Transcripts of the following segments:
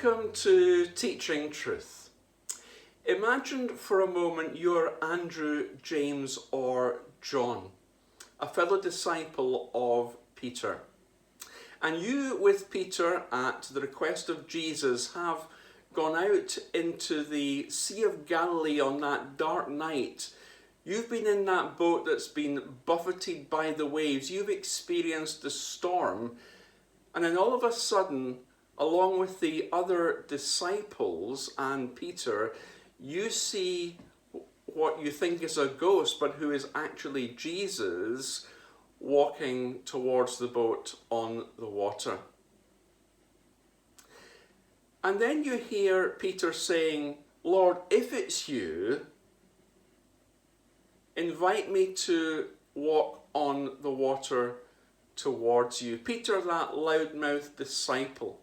Welcome to Teaching Truth. Imagine for a moment you're Andrew, James or John, a fellow disciple of Peter. And you with Peter, at the request of Jesus, have gone out into the Sea of Galilee on that dark night. You've been in that boat that's been buffeted by the waves. You've experienced the storm. And then all of a sudden, along with the other disciples and Peter, you see what you think is a ghost, but who is actually Jesus walking towards the boat on the water. And then you hear Peter saying, "Lord, if it's you, invite me to walk on the water towards you." Peter, that loudmouth disciple.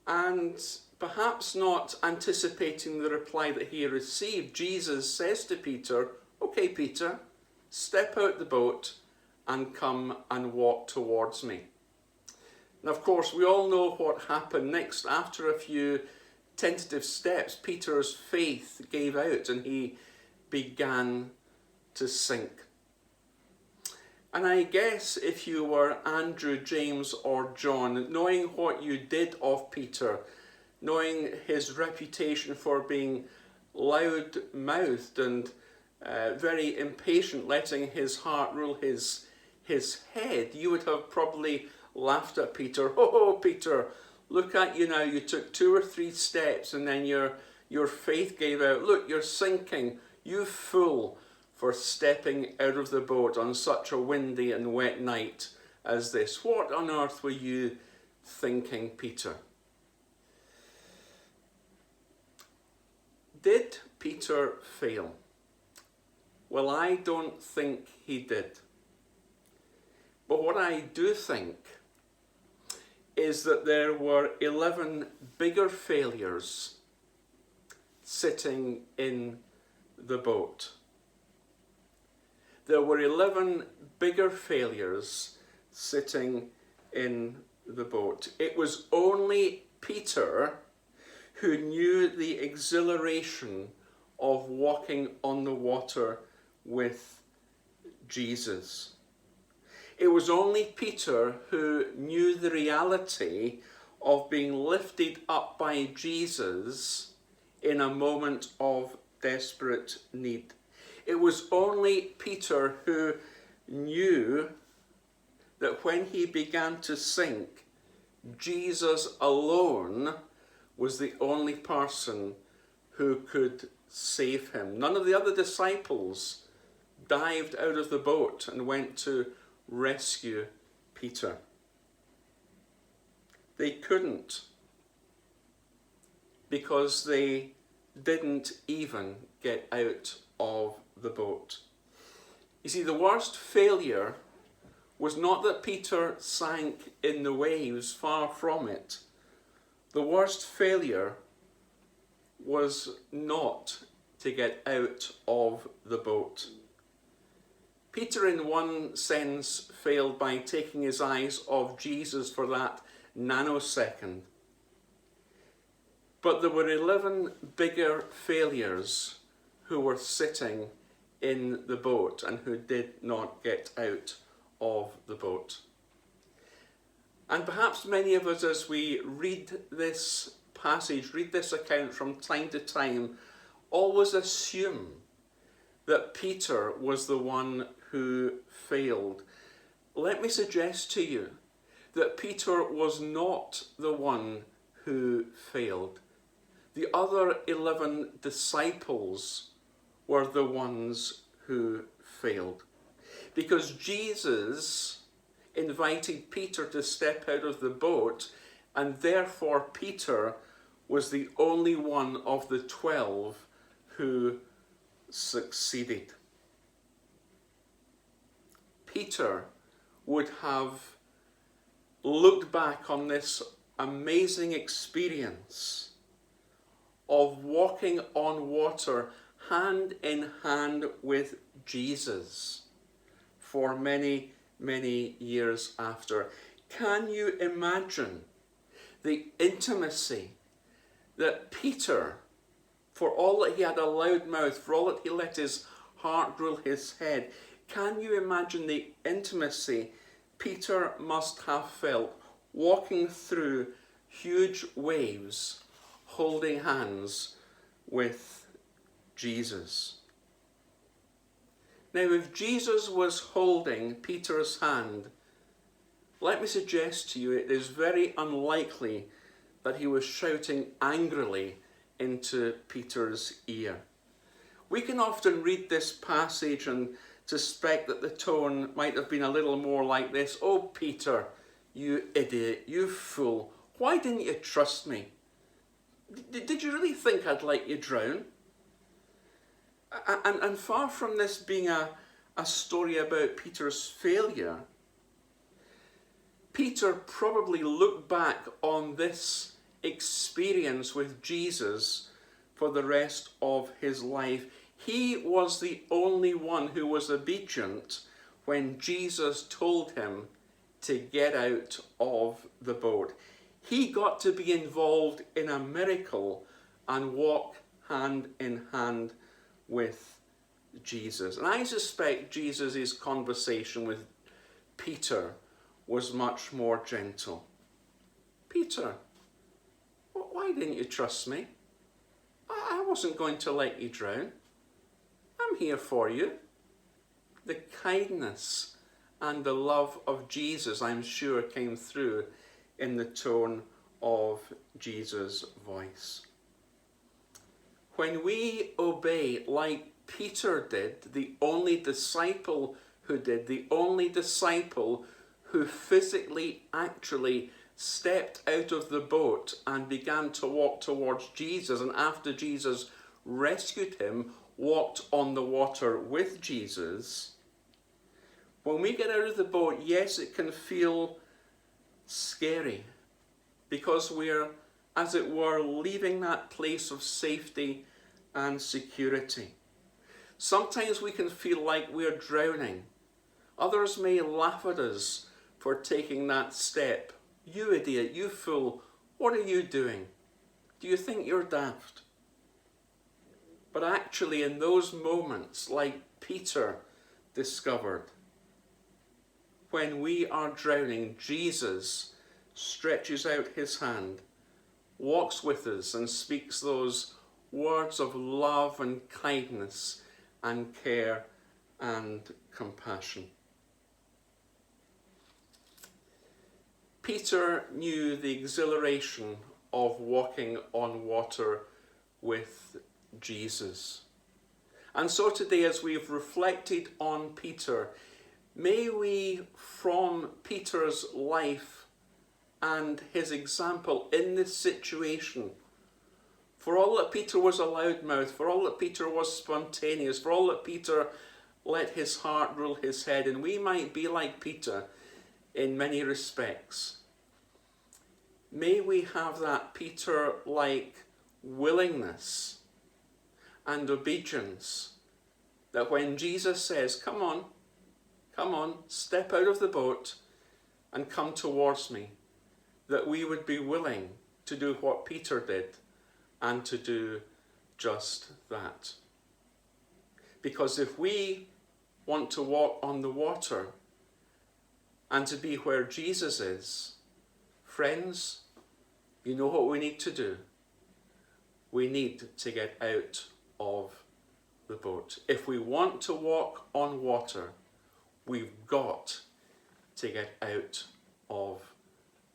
And perhaps not anticipating the reply that he received, Jesus says to Peter, "Okay, Peter, step out the boat and come and walk towards me." And of course, we all know what happened next. After a few tentative steps, Peter's faith gave out and he began to sink. And I guess if you were Andrew, James or John, knowing what you did of Peter, knowing his reputation for being loud-mouthed and very impatient, letting his heart rule his head, you would have probably laughed at Peter. "Oh, Peter, look at you now. You took 2 or 3 steps and then your faith gave out. Look, you're sinking. You fool, for stepping out of the boat on such a windy and wet night as this. What on earth were you thinking, Peter?" Did Peter fail? Well, I don't think he did. But what I do think is that there were 11 bigger failures sitting in the boat. There were 11 bigger failures sitting in the boat. It was only Peter who knew the exhilaration of walking on the water with Jesus. It was only Peter who knew the reality of being lifted up by Jesus in a moment of desperate need. It was only Peter who knew that when he began to sink, Jesus alone was the only person who could save him. None of the other disciples dived out of the boat and went to rescue Peter. They couldn't, because they didn't even get out of the boat. You see, the worst failure was not that Peter sank in the waves, far from it. The worst failure was not to get out of the boat. Peter, in one sense, failed by taking his eyes off Jesus for that nanosecond. But there were 11 bigger failures who were sitting in the boat and who did not get out of the boat. And perhaps many of us, as we read this passage, read this account from time to time, always assume that Peter was the one who failed. Let me suggest to you that Peter was not the one who failed. The other 11 disciples were the ones who failed. Because Jesus invited Peter to step out of the boat, and therefore Peter was the only one of the 12 who succeeded. Peter would have looked back on this amazing experience of walking on water hand in hand with Jesus for many, many years after. Can you imagine the intimacy that Peter, for all that he had a loud mouth, for all that he let his heart rule his head, can you imagine the intimacy Peter must have felt walking through huge waves, holding hands with Jesus? Now, if Jesus was holding Peter's hand, let me suggest to you it is very unlikely that he was shouting angrily into Peter's ear. We can often read this passage and suspect that the tone might have been a little more like this. "Oh, Peter, you idiot, you fool, why didn't you trust me? Did you really think I'd let you drown?" And far from this being a story about Peter's failure, Peter probably looked back on this experience with Jesus for the rest of his life. He was the only one who was obedient when Jesus told him to get out of the boat. He got to be involved in a miracle and walk hand in hand with Jesus. And I suspect Jesus' conversation with Peter was much more gentle. "Peter, why didn't you trust me? I wasn't going to let you drown. I'm here for you." The kindness and the love of Jesus, I'm sure, came through in the tone of Jesus' voice. When we obey like Peter did, the only disciple who did, the only disciple who physically, actually stepped out of the boat and began to walk towards Jesus, and after Jesus rescued him, walked on the water with Jesus. When we get out of the boat, yes, it can feel scary because we're, as it were, leaving that place of safety and security. Sometimes we can feel like we're drowning. Others may laugh at us for taking that step. "You idiot, you fool, what are you doing? Do you think you're daft?" But actually, in those moments, like Peter discovered, when we are drowning, Jesus stretches out his hand, walks with us, and speaks those words of love and kindness and care and compassion. Peter knew the exhilaration of walking on water with Jesus. And so today, as we've reflected on Peter, may we, from Peter's life and his example in this situation, for all that Peter was a loudmouth, for all that Peter was spontaneous, for all that Peter let his heart rule his head, and we might be like Peter in many respects, may we have that Peter-like willingness and obedience that when Jesus says, come on, step out of the boat and come towards me, that we would be willing to do what Peter did and to do just that. Because if we want to walk on the water and to be where Jesus is, friends, you know what we need to do? We need to get out of the boat. If we want to walk on water, we've got to get out of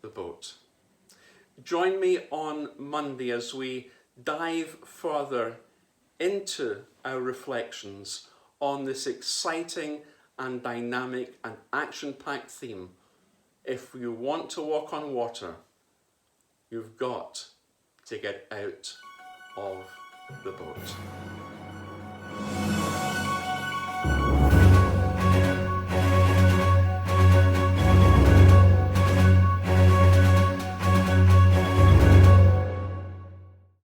the boat. Join me on Monday as we dive further into our reflections on this exciting and dynamic and action-packed theme. If you want to walk on water, you've got to get out of the boat.